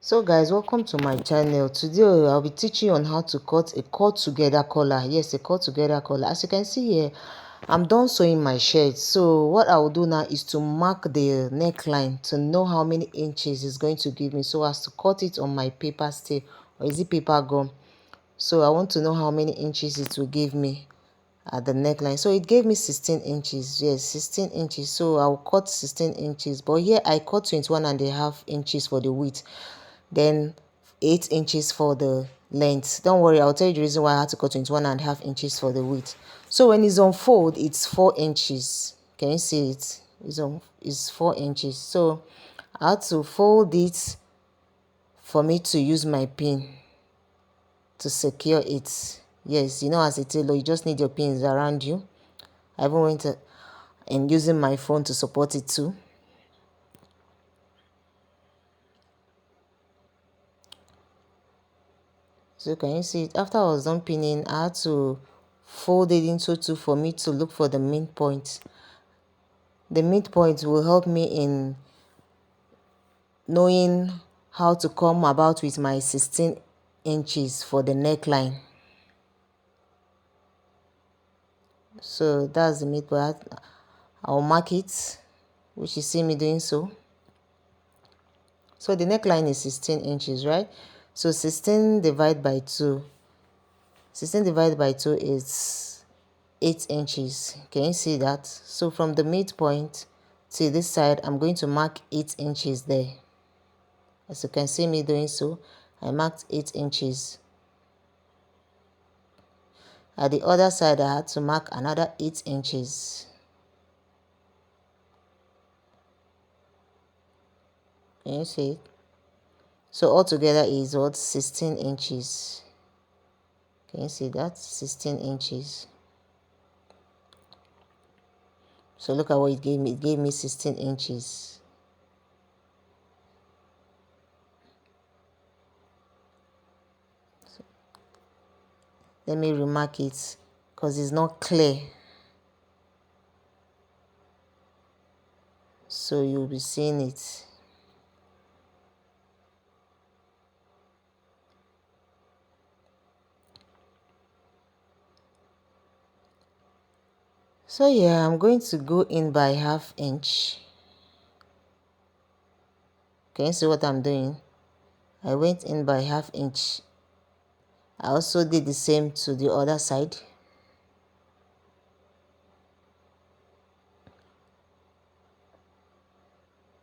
So guys, welcome to my channel. Today I'll be teaching you on how to cut a cut together collar. Yes, a cut together collar. As you can see here, I'm done sewing my shirt. So what I will do now is to mark the neckline to know how many inches it's going to give me, so as to cut it on my paper stay, or is it paper gum. So I want to know how many inches it will give me at the neckline. So it gave me 16 inches. Yes, 16 inches. So I'll cut 16 inches, but here I cut 21.5 inches for the width, then 8 inches for the length. Don't worry, I'll tell you the reason why I had to cut 21.5 inches for the width. So when it's on fold, it's 4 inches. Can you see it? It's 4 inches. So I had to fold it for me to use my pin to secure it. Yes, you know, as a tailor, you just need your pins around you. I even went and using my phone to support it too. So can you see it? After I was done pinning, I had to fold it into two for me to look for the midpoint. The midpoint will help me in knowing how to come about with my 16 inches for the neckline. So that's the midpoint. I'll mark it, which you see me doing so. So the neckline is 16 inches, right? So 16 divided by 2. 16 divided by 2 is 8 inches. Can you see that? So from the midpoint to this side, I'm going to mark 8 inches there. As you can see me doing so, I marked 8 inches. At the other side, I had to mark another 8 inches. Can you see it? So altogether is what? 16 inches. Can you see that? 16 inches. So look at what it gave me. It gave me 16 inches. So let me remark it because it's not clear. So you'll be seeing it. So yeah, I'm going to go in by 1/2 inch. Can you see what I'm doing? I went in by 1/2 inch. I also did the same to the other side.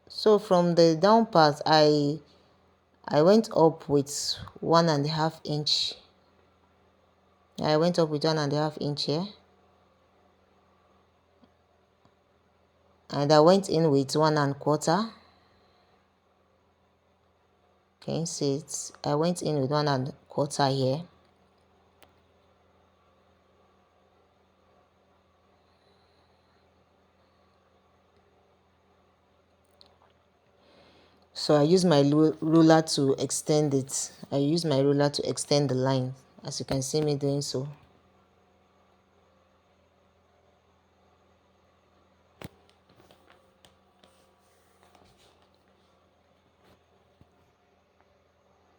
So from the down part, I went up with 1.5 inch. I went up with 1.5 inch here. And I went in with 1.25. Can you see it? I went in with 1.25 here. So I use my ruler to extend it. I use my ruler to extend the line, as you can see me doing so.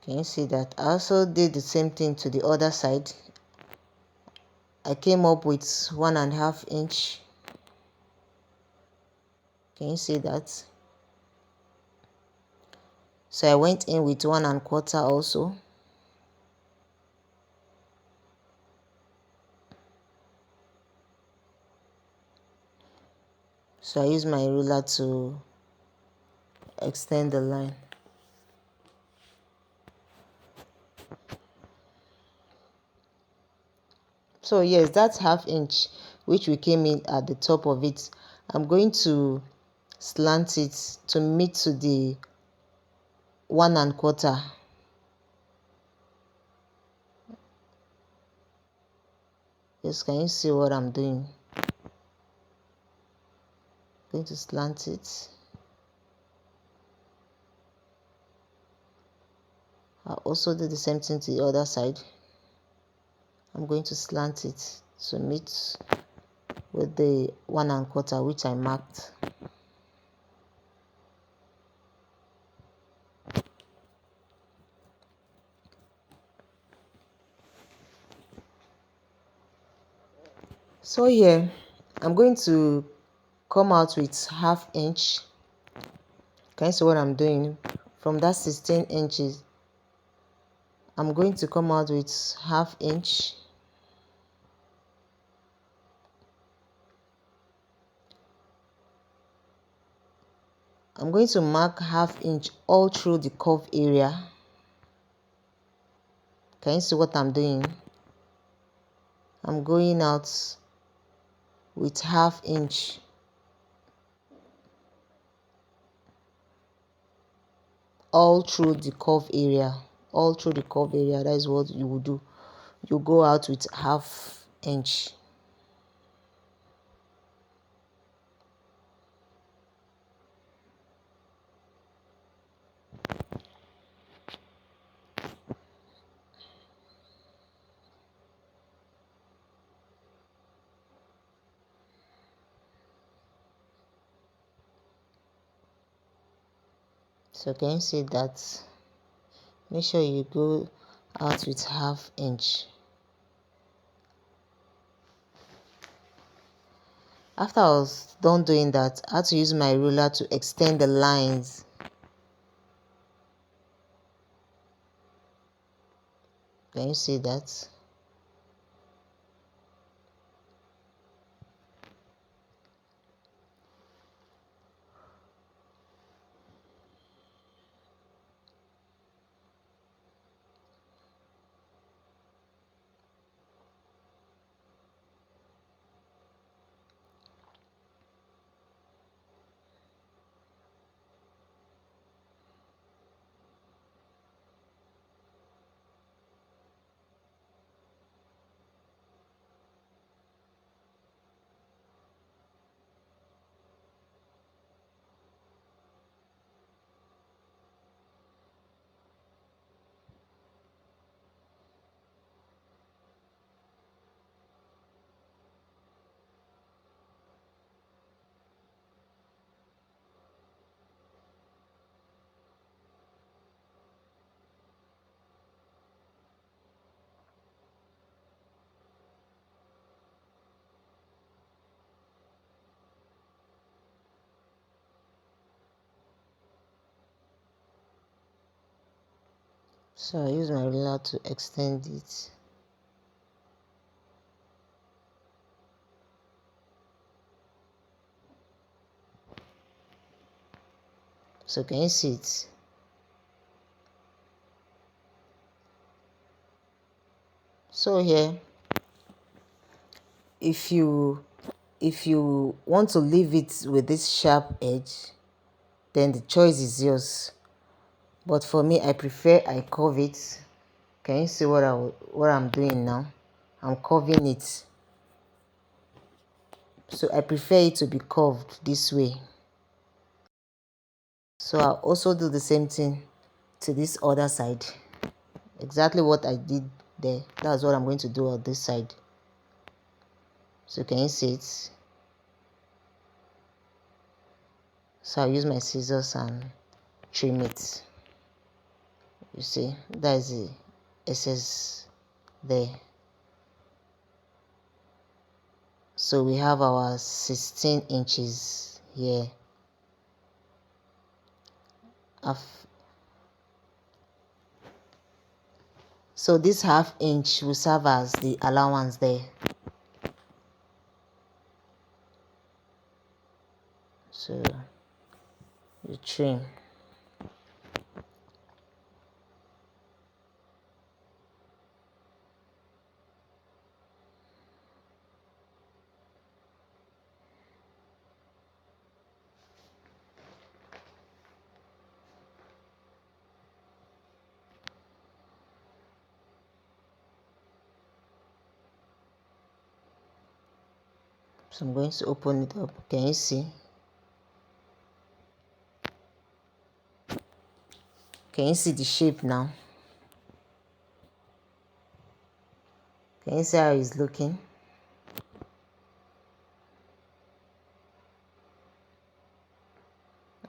Can you see that? I also did the same thing to the other side. I came up with 1.5 inch. Can you see that? So I went in with 1.25 also. So I use my ruler to extend the line. So yes, that's 1/2 inch, which we came in at the top of it. I'm going to slant it to meet to the 1.25. Yes, can you see what I'm doing? I'm going to slant it. I'll also do the same thing to the other side. I'm going to slant it to meet with the 1.25, which I marked. So here I'm going to come out with ½ inch. Can you see what I'm doing? From that 16 inches, I'm going to come out with ½ inch. I'm going to mark ½ inch all through the curve area. Can you see what I'm doing? I'm going out with ½ inch all through the curve area. All through the curve area, that is what you will do. You go out with ½ inch. So can you see that? Make sure you go out with ½ inch. After I was done doing that, I had to use my ruler to extend the lines. Can you see that? So I use my ruler to extend it. So can you see it? So here, if you want to leave it with this sharp edge, then the choice is yours. But for me, I prefer I curve it. Can you see what I'm doing now? I'm curving it. So I prefer it to be curved this way. So I'll also do the same thing to this other side. Exactly what I did there. That's what I'm going to do on this side. So can you see it? So I'll use my scissors and trim it. You see, that is the excess there. So we have our 16 inches here. So this ½ inch will serve as the allowance there. So you trim. So I'm going to open it up. Can you see? Can you see the shape now? Can you see how it's looking?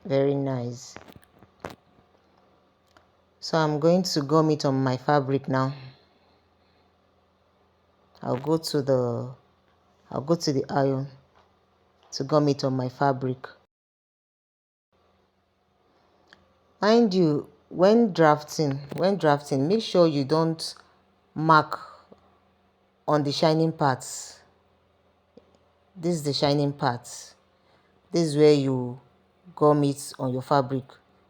Very nice. So I'm going to gum it on my fabric now. I'll go to the I'll go to the iron to gum it on my fabric. Mind you, when drafting, make sure you don't mark on the shining parts. This is the shining parts. This is where you gum it on your fabric.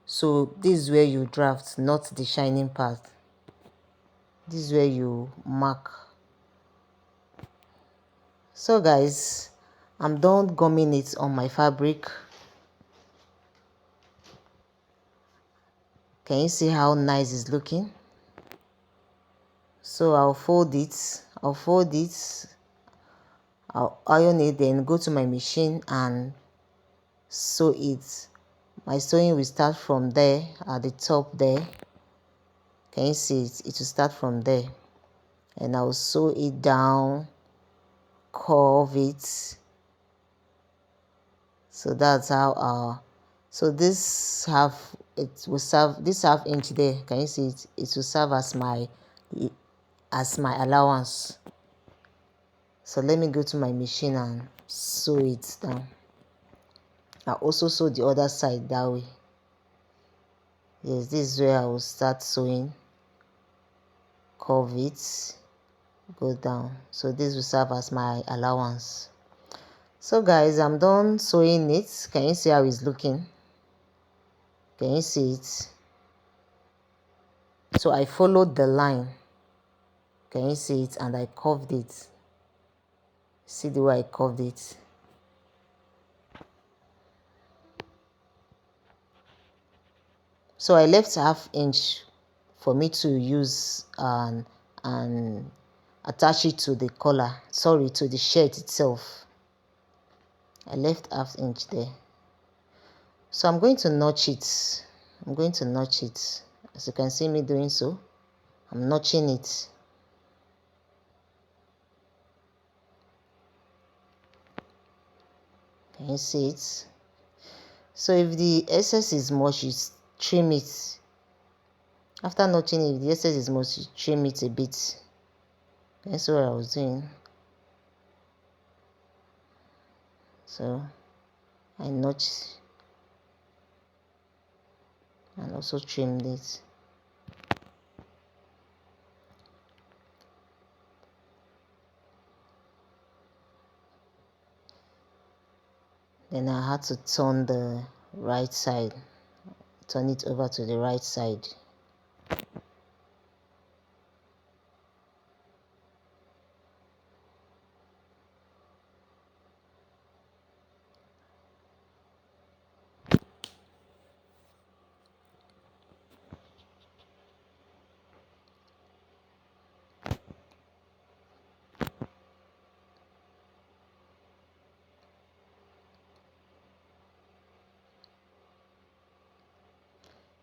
So this is where you draft, not the shining part. This is where you mark. So guys, I'm done gumming it on my fabric. Can you see how nice it's looking? So I'll fold it, I'll iron it, then go to my machine and sew it. My sewing will start from there at the top there. Can you see it? It will start from there, and I'll sew it down, curve it. So that's how so this half, it will serve, this half inch there, can you see it? It will serve as my allowance. So let me go to my machine and sew it down. I also sew the other side that way. Yes, this is where I will start sewing, curve it, go down. So this will serve as my allowance. So guys, I'm done sewing it. Can you see how it's looking? Can you see it? So I followed the line. Can you see it? And I curved it. See the way I curved it? So I left ½ inch for me to use and attach it to the collar, sorry, to the shirt itself. I left ½ inch there. So I'm going to notch it. I'm going to notch it. As you can see me doing so, I'm notching it. Can you see it? So if the excess is much, you trim it. After notching it, if the excess is much, you trim it a bit. That's what I was doing. So I notched and also trimmed it. Then I had to turn the right side, turn it over to the right side.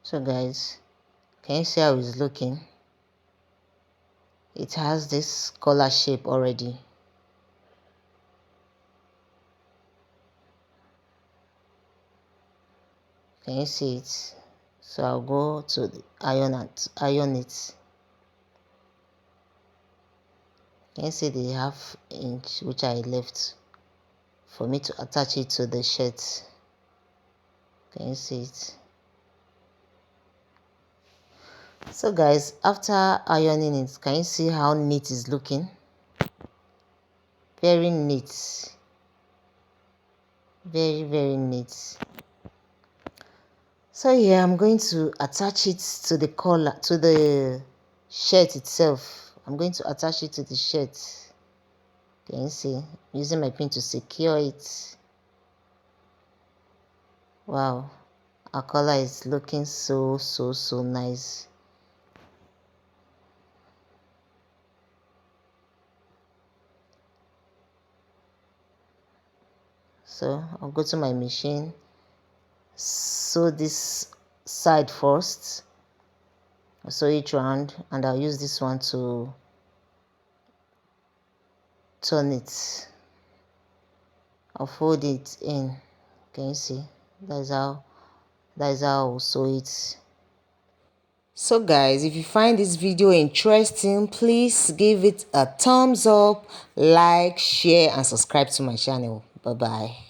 So guys, can you see how it's looking? It has this collar shape already. Can you see it? So I'll go to the iron it. Can you see the ½ inch which I left for me to attach it to the shirt? Can you see it? So guys, after ironing it, can you see how neat it's looking? Very neat. Very, very neat. So yeah, I'm going to attach it to the collar, to the shirt itself. I'm going to attach it to the shirt. Can you see? Using my pin to secure it. Wow, our collar is looking so nice. So I'll go to my machine, sew this side first, I'll sew each round, and I'll use this one to turn it. I'll fold it in. Can you see? That is how I'll sew it. So guys, if you find this video interesting, please give it a thumbs up, like, share and subscribe to my channel. Bye bye.